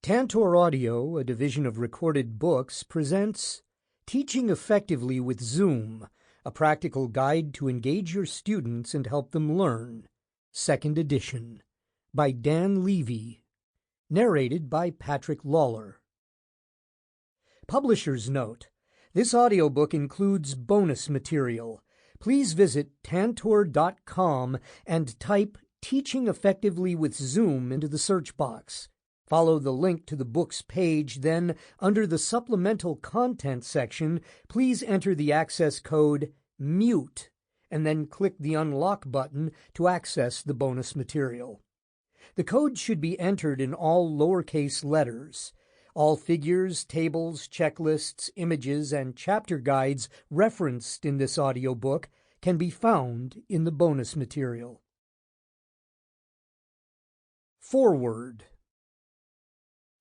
Tantor Audio, a division of Recorded Books, presents Teaching Effectively with Zoom, a practical guide to engage your students and help them learn, 2nd edition, by Dan Levy, narrated by Patrick Lawlor. Publisher's note: this audiobook includes bonus material. Please visit tantor.com and type Teaching Effectively with Zoom into the search box. Follow the link to the book's page, then, under the supplemental content section, please enter the access code MUTE, and then click the unlock button to access the bonus material. The code should be entered in all lowercase letters. All figures, tables, checklists, images, and chapter guides referenced in this audiobook can be found in the bonus material. Foreword.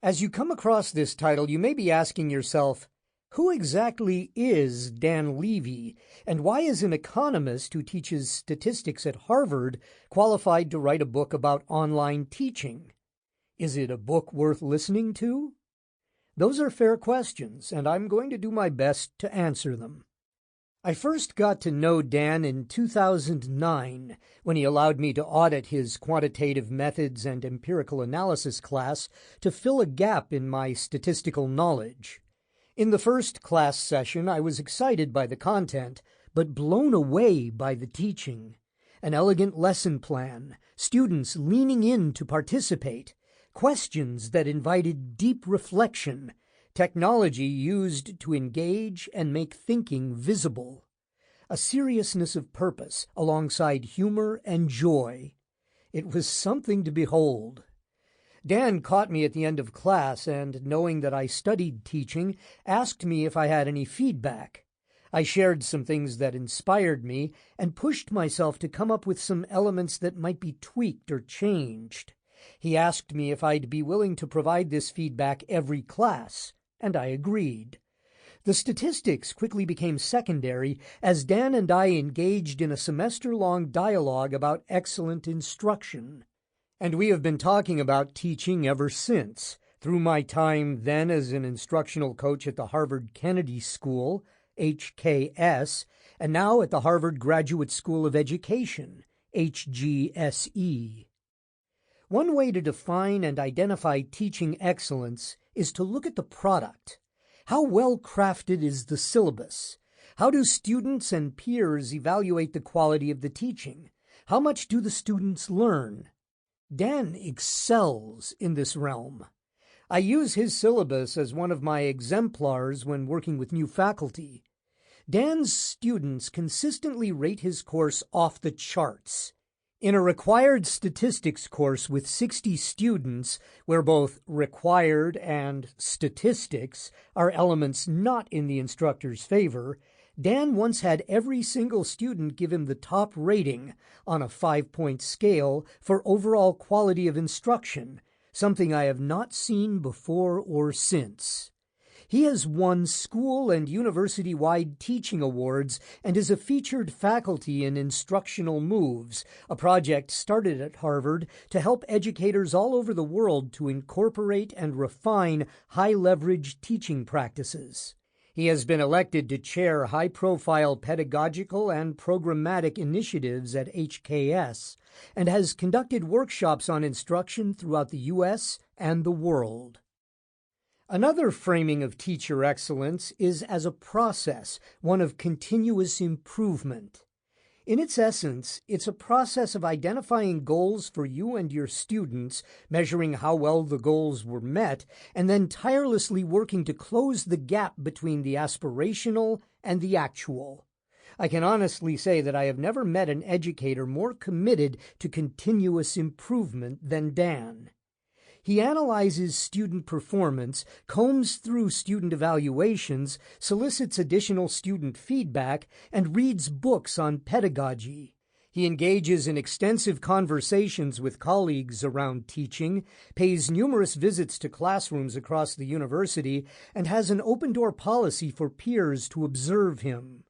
As you come across this title, you may be asking yourself, who exactly is Dan Levy, and why is an economist who teaches statistics at Harvard qualified to write a book about online teaching? Is it a book worth listening to? Those are fair questions, and I'm going to do my best to answer them. I first got to know Dan in 2009 when he allowed me to audit his quantitative methods and empirical analysis class to fill a gap in my statistical knowledge. In the first class session, I was excited by the content, but blown away by the teaching. An elegant lesson plan, students leaning in to participate, questions that invited deep reflection, technology used to engage and make thinking visible, a seriousness of purpose alongside humor and joy. It was something to behold. Dan caught me at the end of class and, knowing that I studied teaching, asked me if I had any feedback. I shared some things that inspired me and pushed myself to come up with some elements that might be tweaked or changed. He asked me if I'd be willing to provide this feedback every class, and I agreed. The statistics quickly became secondary as Dan and I engaged in a semester-long dialogue about excellent instruction. And we have been talking about teaching ever since, through my time then as an instructional coach at the Harvard Kennedy School, HKS, and now at the Harvard Graduate School of Education, HGSE. One way to define and identify teaching excellence is to look at the product. How well crafted is the syllabus? How do students and peers evaluate the quality of the teaching? How much do the students learn? Dan excels in this realm. I use his syllabus as one of my exemplars when working with new faculty. Dan's students consistently rate his course off the charts. In a required statistics course with 60 students, where both required and statistics are elements not in the instructor's favor, Dan once had every single student give him the top rating on a 5-point scale for overall quality of instruction, something I have not seen before or since. He has won school and university-wide teaching awards and is a featured faculty in Instructional Moves, a project started at Harvard to help educators all over the world to incorporate and refine high-leverage teaching practices. He has been elected to chair high-profile pedagogical and programmatic initiatives at HKS and has conducted workshops on instruction throughout the U.S. and the world. Another framing of teacher excellence is as a process, one of continuous improvement. In its essence, it's a process of identifying goals for you and your students, measuring how well the goals were met, and then tirelessly working to close the gap between the aspirational and the actual. I can honestly say that I have never met an educator more committed to continuous improvement than Dan. He analyzes student performance, combs through student evaluations, solicits additional student feedback, and reads books on pedagogy. He engages in extensive conversations with colleagues around teaching, pays numerous visits to classrooms across the university, and has an open-door policy for peers to observe him.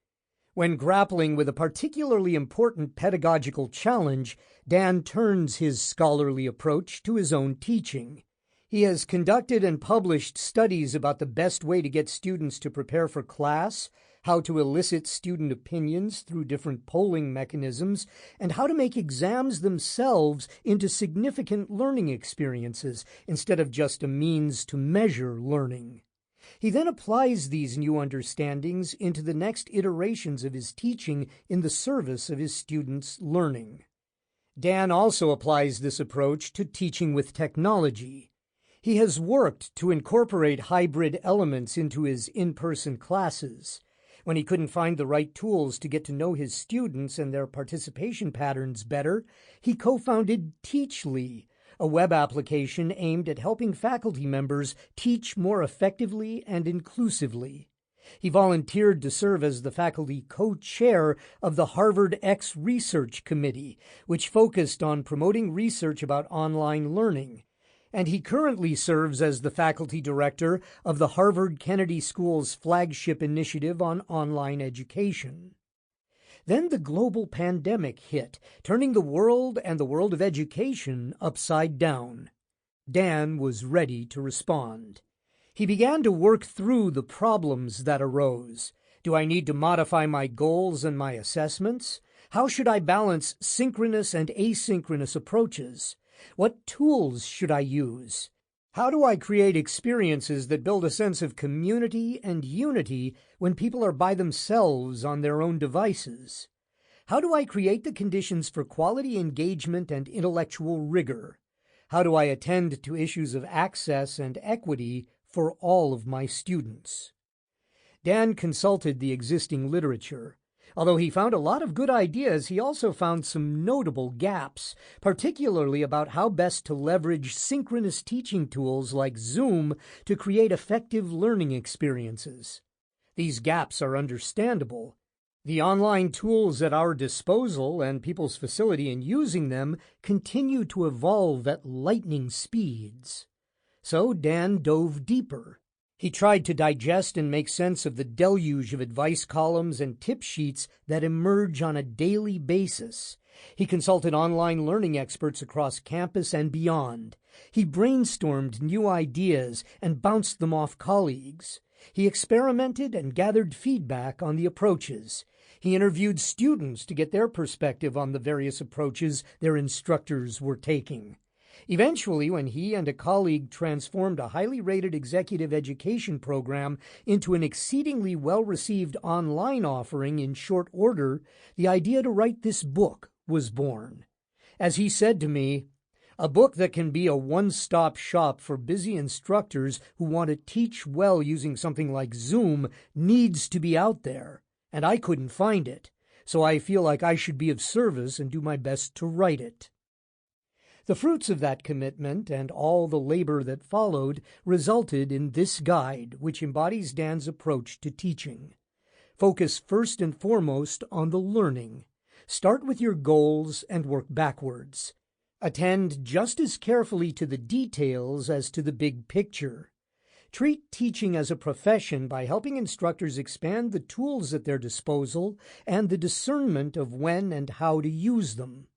When grappling with a particularly important pedagogical challenge, Dan turns his scholarly approach to his own teaching. He has conducted and published studies about the best way to get students to prepare for class, how to elicit student opinions through different polling mechanisms, and how to make exams themselves into significant learning experiences instead of just a means to measure learning. He then applies these new understandings into the next iterations of his teaching in the service of his students' learning. Dan also applies this approach to teaching with technology. He has worked to incorporate hybrid elements into his in-person classes. When he couldn't find the right tools to get to know his students and their participation patterns better, he co-founded Teachly, a web application aimed at helping faculty members teach more effectively and inclusively. He volunteered to serve as the faculty co-chair of the Harvard X Research Committee, which focused on promoting research about online learning. And he currently serves as the faculty director of the Harvard Kennedy School's flagship initiative on online education. Then the global pandemic hit, turning the world and the world of education upside down. Dan was ready to respond. He began to work through the problems that arose. Do I need to modify my goals and my assessments? How should I balance synchronous and asynchronous approaches? What tools should I use? How do I create experiences that build a sense of community and unity when people are by themselves on their own devices? How do I create the conditions for quality engagement and intellectual rigor? How do I attend to issues of access and equity for all of my students? Dan consulted the existing literature. Although he found a lot of good ideas, he also found some notable gaps, particularly about how best to leverage synchronous teaching tools like Zoom to create effective learning experiences. These gaps are understandable. The online tools at our disposal and people's facility in using them continue to evolve at lightning speeds. So Dan dove deeper. He tried to digest and make sense of the deluge of advice columns and tip sheets that emerge on a daily basis. He consulted online learning experts across campus and beyond. He brainstormed new ideas and bounced them off colleagues. He experimented and gathered feedback on the approaches. He interviewed students to get their perspective on the various approaches their instructors were taking. Eventually, when he and a colleague transformed a highly rated executive education program into an exceedingly well-received online offering in short order, the idea to write this book was born. As he said to me, "A book that can be a one-stop shop for busy instructors who want to teach well using something like Zoom needs to be out there, and I couldn't find it, so I feel like I should be of service and do my best to write it." The fruits of that commitment and all the labor that followed resulted in this guide, which embodies Dan's approach to teaching. Focus first and foremost on the learning. Start with your goals and work backwards. Attend just as carefully to the details as to the big picture. Treat teaching as a profession by helping instructors expand the tools at their disposal and the discernment of when and how to use them.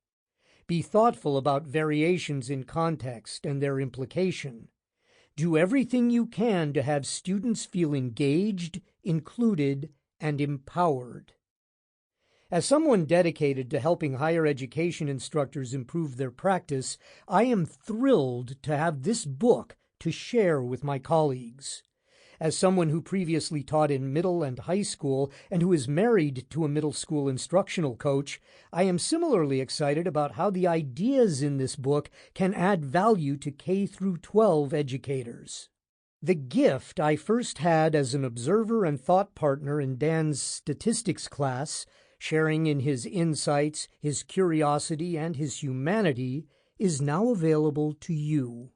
Be thoughtful about variations in context and their implication. Do everything you can to have students feel engaged, included, and empowered. As someone dedicated to helping higher education instructors improve their practice, I am thrilled to have this book to share with my colleagues. As someone who previously taught in middle and high school and who is married to a middle school instructional coach, I am similarly excited about how the ideas in this book can add value to K-12 educators. The gift I first had as an observer and thought partner in Dan's statistics class, sharing in his insights, his curiosity, and his humanity, is now available to you.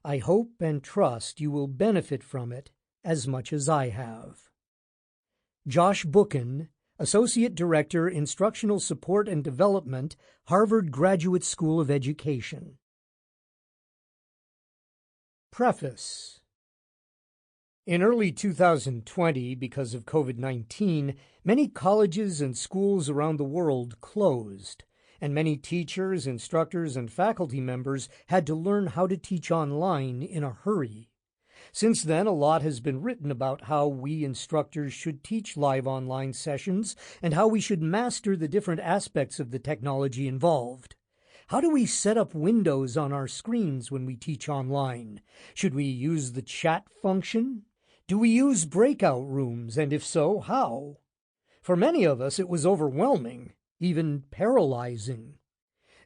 I hope and trust you will benefit from it as much as I have. Josh Bookin, Associate Director, Instructional Support and Development, Harvard Graduate School of Education. Preface. In early 2020, because of COVID-19, many colleges and schools around the world closed. and many teachers, instructors, and faculty members had to learn how to teach online in a hurry. Since then, a lot has been written about how we instructors should teach live online sessions and how we should master the different aspects of the technology involved. How do we set up windows on our screens when we teach online? Should we use the chat function? Do we use breakout rooms, and if so, how? For many of us, it was overwhelming, even paralyzing.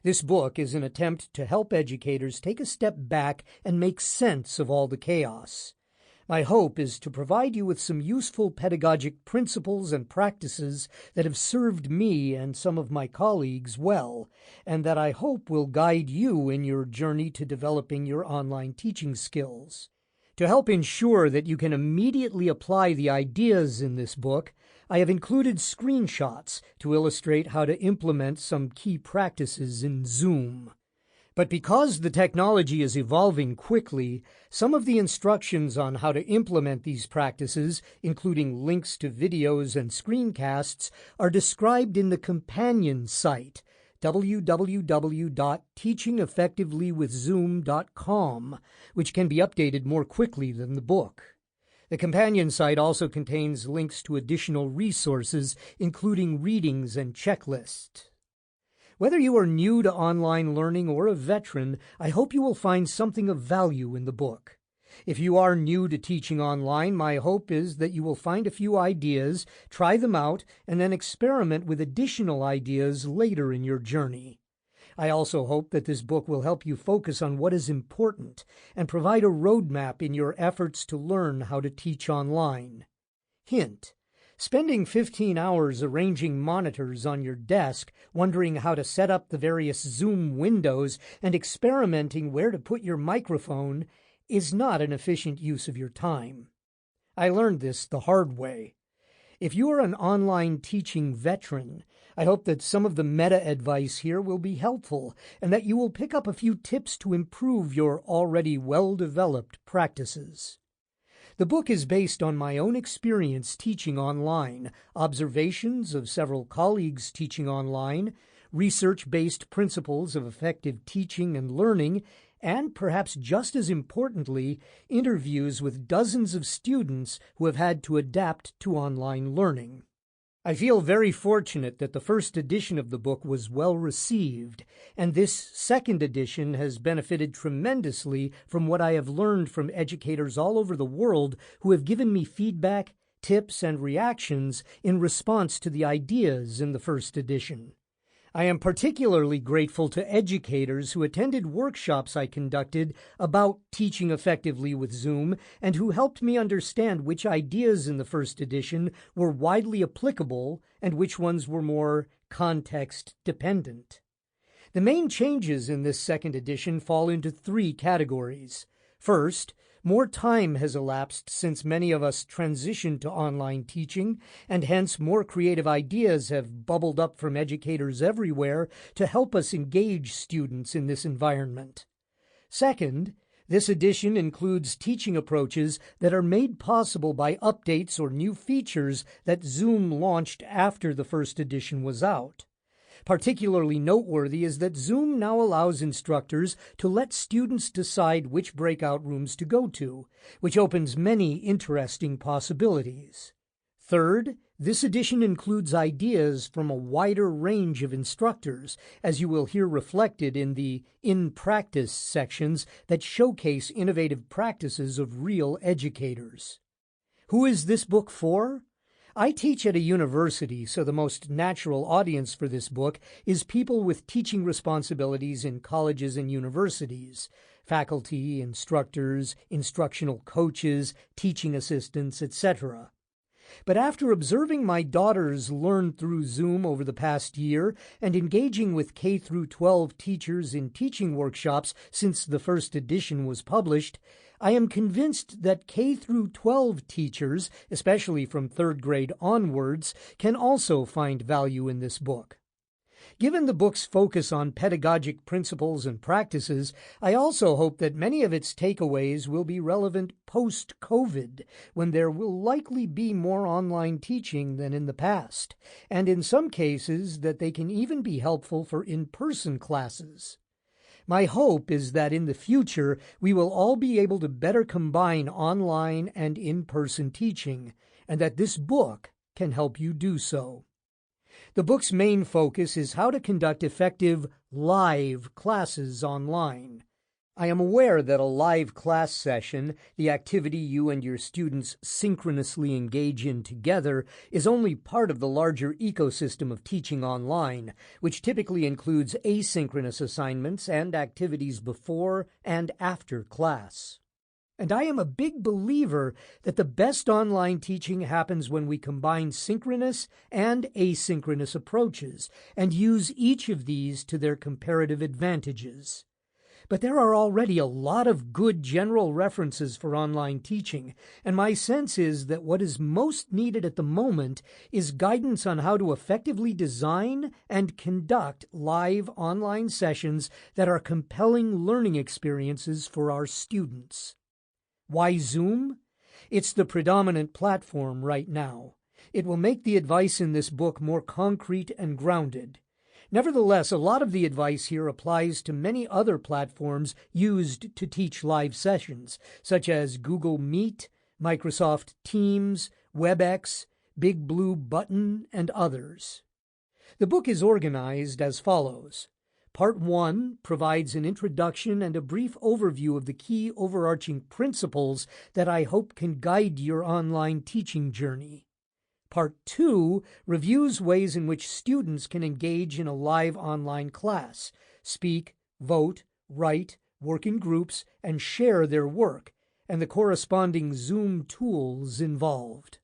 This book is an attempt to help educators take a step back and make sense of all the chaos. My hope is to provide you with some useful pedagogic principles and practices that have served me and some of my colleagues well, and that I hope will guide you in your journey to developing your online teaching skills. To help ensure that you can immediately apply the ideas in this book, I have included screenshots to illustrate how to implement some key practices in Zoom. But because the technology is evolving quickly, some of the instructions on how to implement these practices, including links to videos and screencasts, are described in the companion site, www.teachingeffectivelywithzoom.com, which can be updated more quickly than the book. The companion site also contains links to additional resources, including readings and checklists. Whether you are new to online learning or a veteran, I hope you will find something of value in the book. If you are new to teaching online, my hope is that you will find a few ideas, try them out, and then experiment with additional ideas later in your journey. I also hope that this book will help you focus on what is important and provide a roadmap in your efforts to learn how to teach online. Hint: spending 15 hours arranging monitors on your desk, wondering how to set up the various Zoom windows, and experimenting where to put your microphone is not an efficient use of your time. I learned this the hard way. If you are an online teaching veteran, I hope that some of the meta advice here will be helpful and that you will pick up a few tips to improve your already well-developed practices. The book is based on my own experience teaching online, observations of several colleagues teaching online, research-based principles of effective teaching and learning, and perhaps just as importantly, interviews with dozens of students who have had to adapt to online learning. I feel very fortunate that the first edition of the book was well received, and this second edition has benefited tremendously from what I have learned from educators all over the world who have given me feedback, tips, and reactions in response to the ideas in the first edition. I am particularly grateful to educators who attended workshops I conducted about teaching effectively with Zoom and who helped me understand which ideas in the first edition were widely applicable and which ones were more context-dependent. The main changes in this second edition fall into three categories. First, more time has elapsed since many of us transitioned to online teaching, and hence more creative ideas have bubbled up from educators everywhere to help us engage students in this environment. Second, this edition includes teaching approaches that are made possible by updates or new features that Zoom launched after the first edition was out. Particularly noteworthy is that Zoom now allows instructors to let students decide which breakout rooms to go to, which opens many interesting possibilities. Third, this edition includes ideas from a wider range of instructors, as you will hear reflected in the In Practice sections that showcase innovative practices of real educators. Who is this book for? I teach at a university, so the most natural audience for this book is people with teaching responsibilities in colleges and universities, faculty, instructors, instructional coaches, teaching assistants, etc. But after observing my daughters learn through Zoom over the past year and engaging with K-12 teachers in teaching workshops since the first edition was published, I am convinced that K-12 teachers, especially from third grade onwards, can also find value in this book. Given the book's focus on pedagogic principles and practices, I also hope that many of its takeaways will be relevant post-COVID, when there will likely be more online teaching than in the past, and in some cases that they can even be helpful for in-person classes. My hope is that in the future we will all be able to better combine online and in-person teaching, and that this book can help you do so. The book's main focus is how to conduct effective live classes online. I am aware that a live class session, the activity you and your students synchronously engage in together, is only part of the larger ecosystem of teaching online, which typically includes asynchronous assignments and activities before and after class. And I am a big believer that the best online teaching happens when we combine synchronous and asynchronous approaches and use each of these to their comparative advantages. But there are already a lot of good general references for online teaching, and my sense is that what is most needed at the moment is guidance on how to effectively design and conduct live online sessions that are compelling learning experiences for our students. Why Zoom? It's the predominant platform right now. It will make the advice in this book more concrete and grounded. Nevertheless, a lot of the advice here applies to many other platforms used to teach live sessions, such as Google Meet, Microsoft Teams, WebEx, Big Blue Button, and others. The book is organized as follows. Part 1 provides an introduction and a brief overview of the key overarching principles that I hope can guide your online teaching journey. Part 2 reviews ways in which students can engage in a live online class, speak, vote, write, work in groups, and share their work, and the corresponding Zoom tools involved.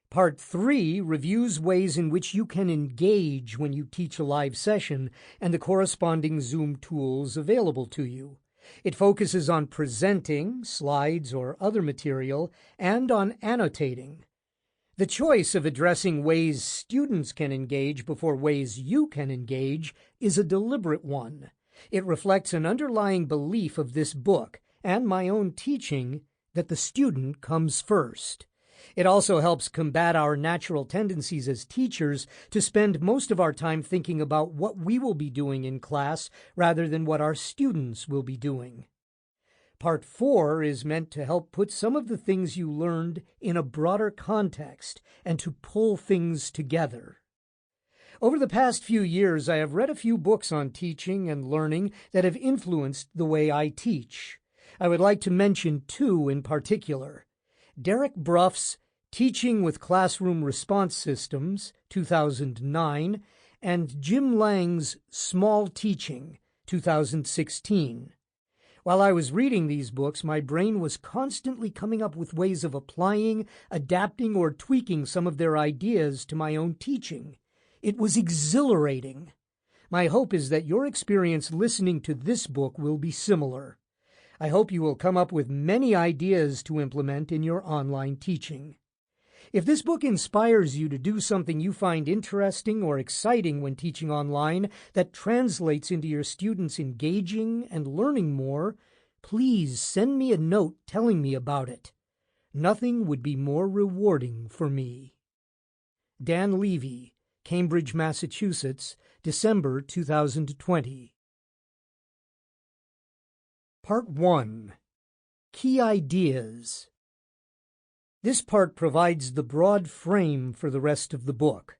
Part 3 reviews ways in which you can engage when you teach a live session and the corresponding Zoom tools available to you. It focuses on presenting, slides or other material, and on annotating. The choice of addressing ways students can engage before ways you can engage is a deliberate one. It reflects an underlying belief of this book and my own teaching that the student comes first. It also helps combat our natural tendencies as teachers to spend most of our time thinking about what we will be doing in class rather than what our students will be doing. Part 4 is meant to help put some of the things you learned in a broader context and to pull things together. Over the past few years, I have read a few books on teaching and learning that have influenced the way I teach. I would like to mention 2 in particular. Derek Bruff's Teaching with Classroom Response Systems, 2009, and Jim Lang's Small Teaching, 2016. While I was reading these books, my brain was constantly coming up with ways of applying, adapting, or tweaking some of their ideas to my own teaching. It was exhilarating. My hope is that your experience listening to this book will be similar. I hope you will come up with many ideas to implement in your online teaching. If this book inspires you to do something you find interesting or exciting when teaching online that translates into your students engaging and learning more, please send me a note telling me about it. Nothing would be more rewarding for me. Dan Levy, Cambridge, Massachusetts, December 2020. Part 1. Key Ideas. This part provides the broad frame for the rest of the book.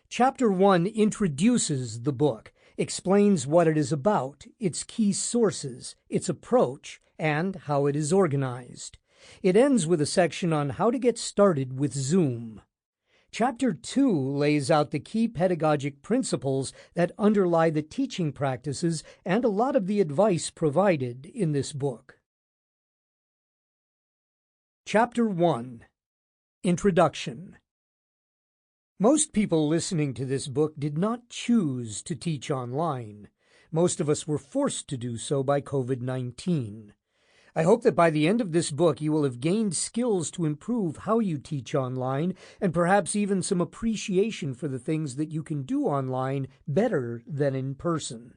Chapter 1 introduces the book, explains what it is about, its key sources, its approach, and how it is organized. It ends with a section on how to get started with Zoom. Chapter 2 lays out the key pedagogic principles that underlie the teaching practices and a lot of the advice provided in this book. Chapter 1. Introduction. Most people listening to this book did not choose to teach online. Most of us were forced to do so by COVID-19. I hope that by the end of this book you will have gained skills to improve how you teach online, and perhaps even some appreciation for the things that you can do online better than in person.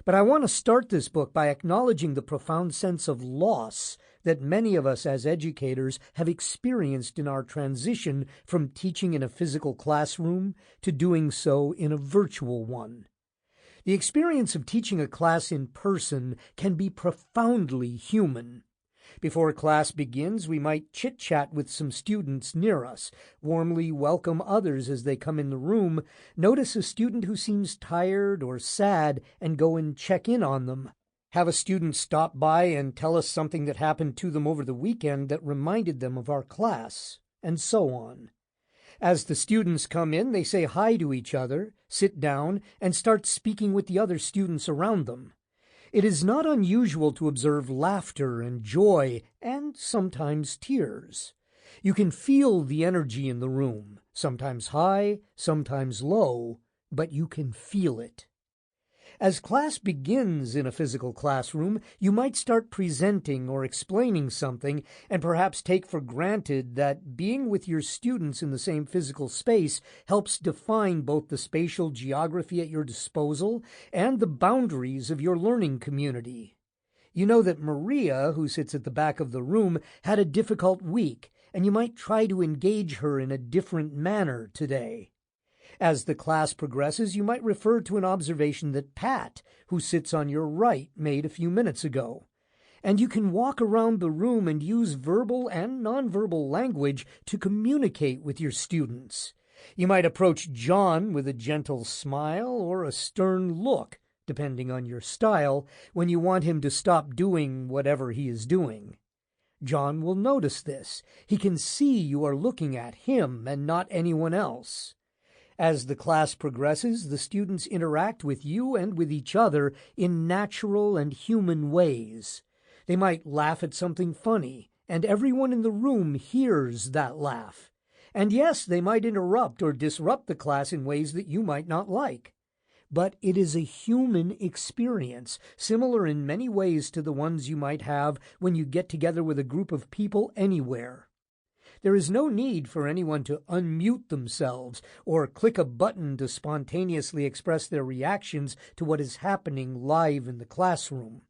But I want to start this book by acknowledging the profound sense of loss that many of us as educators have experienced in our transition from teaching in a physical classroom to doing so in a virtual one. The experience of teaching a class in person can be profoundly human. Before class begins, we might chit-chat with some students near us, warmly welcome others as they come in the room, notice a student who seems tired or sad, and go and check in on them. Have a student stop by and tell us something that happened to them over the weekend that reminded them of our class, and so on. As the students come in, they say hi to each other, sit down, and start speaking with the other students around them. It is not unusual to observe laughter and joy, and sometimes tears. You can feel the energy in the room, sometimes high, sometimes low, but you can feel it. As class begins in a physical classroom, you might start presenting or explaining something and perhaps take for granted that being with your students in the same physical space helps define both the spatial geography at your disposal and the boundaries of your learning community. You know that Maria, who sits at the back of the room, had a difficult week, and you might try to engage her in a different manner today. As the class progresses, you might refer to an observation that Pat, who sits on your right, made a few minutes ago. And you can walk around the room and use verbal and nonverbal language to communicate with your students. You might approach John with a gentle smile or a stern look, depending on your style, when you want him to stop doing whatever he is doing. John will notice this. He can see you are looking at him and not anyone else. As the class progresses, the students interact with you and with each other in natural and human ways. They might laugh at something funny, and everyone in the room hears that laugh. And yes, they might interrupt or disrupt the class in ways that you might not like. But it is a human experience, similar in many ways to the ones you might have when you get together with a group of people anywhere. There is no need for anyone to unmute themselves or click a button to spontaneously express their reactions to what is happening live in the classroom.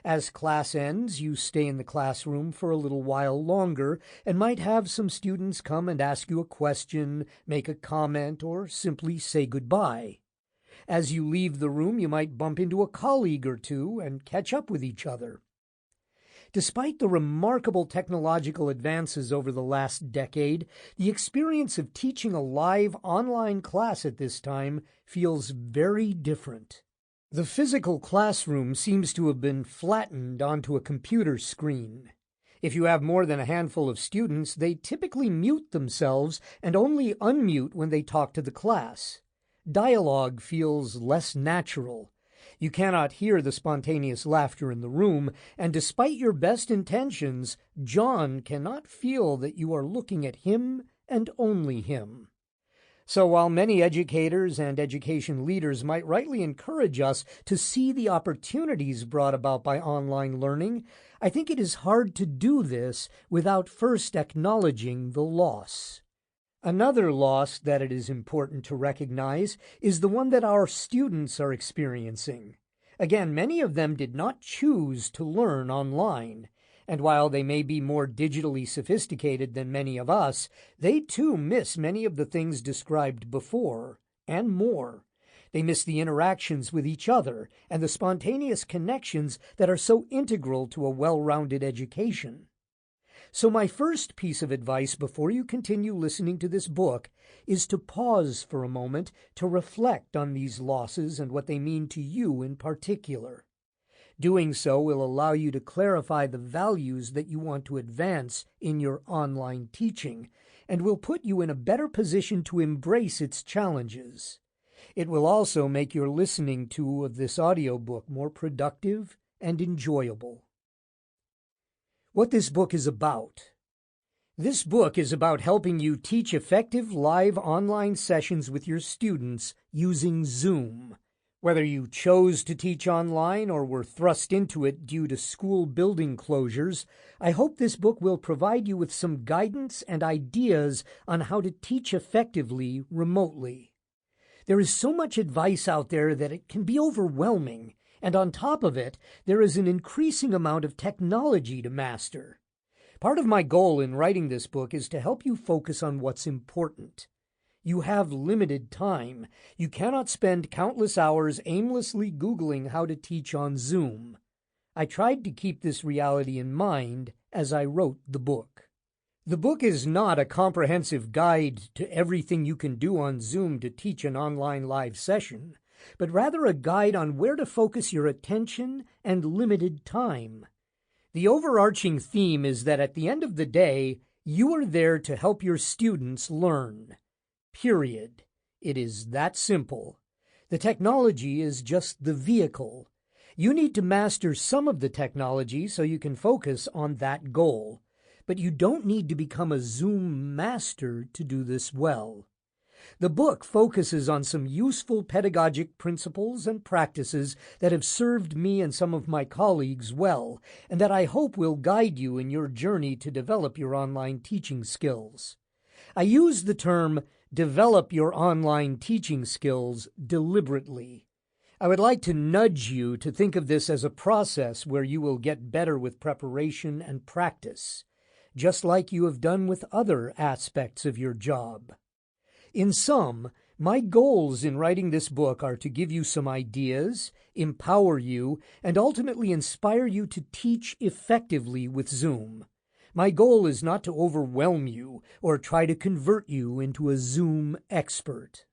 As class ends, you stay in the classroom for a little while longer and might have some students come and ask you a question, make a comment, or simply say goodbye. As you leave the room, you might bump into a colleague or two and catch up with each other. Despite the remarkable technological advances over the last decade, the experience of teaching a live online class at this time feels very different. The physical classroom seems to have been flattened onto a computer screen. If you have more than a handful of students, they typically mute themselves and only unmute when they talk to the class. Dialogue feels less natural. You cannot hear the spontaneous laughter in the room, and despite your best intentions, John cannot feel that you are looking at him and only him. So while many educators and education leaders might rightly encourage us to see the opportunities brought about by online learning, I think it is hard to do this without first acknowledging the loss. Another loss that it is important to recognize is the one that our students are experiencing. Again, many of them did not choose to learn online, and while they may be more digitally sophisticated than many of us, they too miss many of the things described before, and more. They miss the interactions with each other and the spontaneous connections that are so integral to a well-rounded education. So my first piece of advice before you continue listening to this book is to pause for a moment to reflect on these losses and what they mean to you in particular. Doing so will allow you to clarify the values that you want to advance in your online teaching and will put you in a better position to embrace its challenges. It will also make your listening to of this audiobook more productive and enjoyable. What this book is about. This book is about helping you teach effective live online sessions with your students using Zoom. Whether you chose to teach online or were thrust into it due to school building closures, I hope this book will provide you with some guidance and ideas on how to teach effectively remotely. There is so much advice out there that it can be overwhelming, and on top of it, there is an increasing amount of technology to master. Part of my goal in writing this book is to help you focus on what's important. You have limited time. You cannot spend countless hours aimlessly Googling how to teach on Zoom. I tried to keep this reality in mind as I wrote the book. The book is not a comprehensive guide to everything you can do on Zoom to teach an online live session, but rather a guide on where to focus your attention and limited time. The overarching theme is that at the end of the day, you are there to help your students learn. Period. It is that simple. The technology is just the vehicle. You need to master some of the technology so you can focus on that goal. But you don't need to become a Zoom master to do this well. The book focuses on some useful pedagogic principles and practices that have served me and some of my colleagues well, and that I hope will guide you in your journey to develop your online teaching skills. I use the term develop your online teaching skills deliberately. I would like to nudge you to think of this as a process where you will get better with preparation and practice, just like you have done with other aspects of your job. In sum, my goals in writing this book are to give you some ideas, empower you, and ultimately inspire you to teach effectively with Zoom. My goal is not to overwhelm you or try to convert you into a Zoom expert.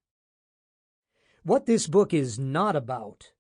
What this book is not about.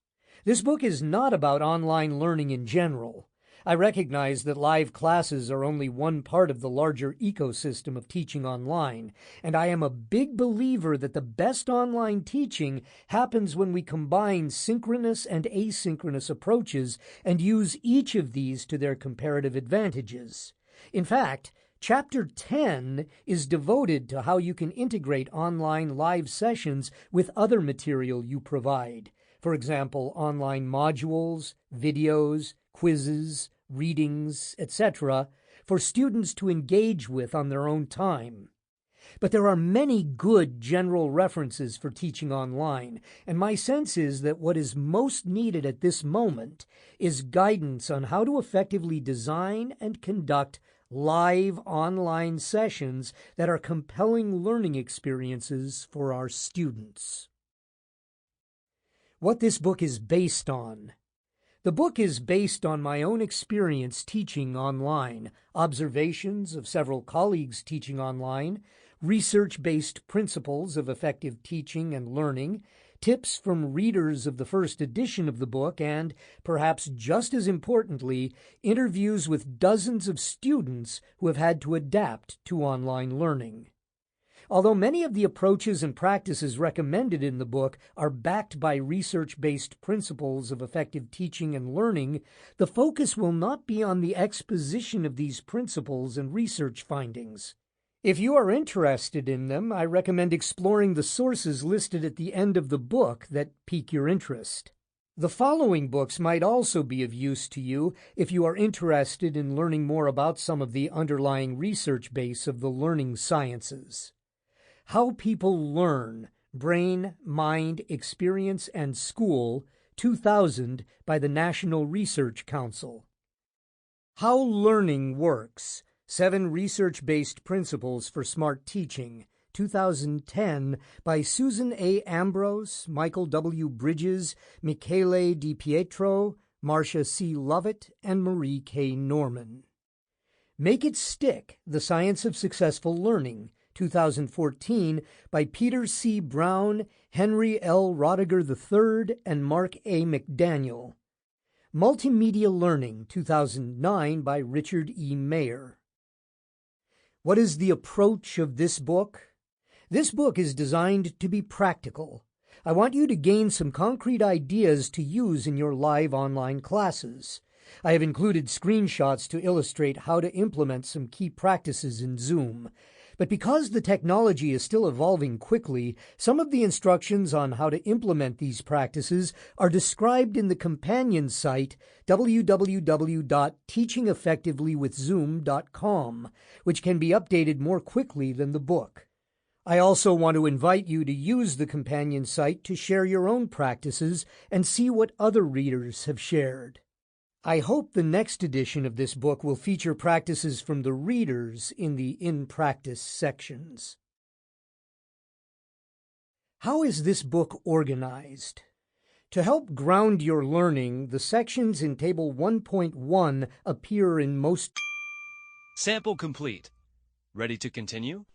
This book is not about online learning in general. I recognize that live classes are only one part of the larger ecosystem of teaching online, and I am a big believer that the best online teaching happens when we combine synchronous and asynchronous approaches and use each of these to their comparative advantages. In fact, Chapter 10 is devoted to how you can integrate online live sessions with other material you provide. For example, online modules, videos, quizzes, readings, etc., for students to engage with on their own time. But there are many good general references for teaching online, and my sense is that what is most needed at this moment is guidance on how to effectively design and conduct live online sessions that are compelling learning experiences for our students. What this book is based on. The book is based on my own experience teaching online, observations of several colleagues teaching online, research-based principles of effective teaching and learning, tips from readers of the first edition of the book, and, perhaps just as importantly, interviews with dozens of students who have had to adapt to online learning. Although many of the approaches and practices recommended in the book are backed by research-based principles of effective teaching and learning, the focus will not be on the exposition of these principles and research findings. If you are interested in them, I recommend exploring the sources listed at the end of the book that pique your interest. The following books might also be of use to you if you are interested in learning more about some of the underlying research base of the learning sciences. How People Learn, Brain, Mind, Experience, and School, 2000, by the National Research Council. How Learning Works, 7 Research-Based Principles for Smart Teaching, 2010, by Susan A. Ambrose, Michael W. Bridges, Michele Di Pietro, Marcia C. Lovett, and Marie K. Norman. Make It Stick, The Science of Successful Learning, 2014, by Peter C. Brown, Henry L. Roediger III, and Mark A. McDaniel. Multimedia Learning, 2009, by Richard E. Mayer. What is the approach of this book? This book is designed to be practical. I want you to gain some concrete ideas to use in your live online classes. I have included screenshots to illustrate how to implement some key practices in Zoom. But because the technology is still evolving quickly, some of the instructions on how to implement these practices are described in the companion site www.teachingeffectivelywithzoom.com, which can be updated more quickly than the book. I also want to invite you to use the companion site to share your own practices and see what other readers have shared. I hope the next edition of this book will feature practices from the readers in the In Practice sections. How is this book organized? To help ground your learning, the sections in Table 1.1 appear in most. Sample complete. Ready to continue?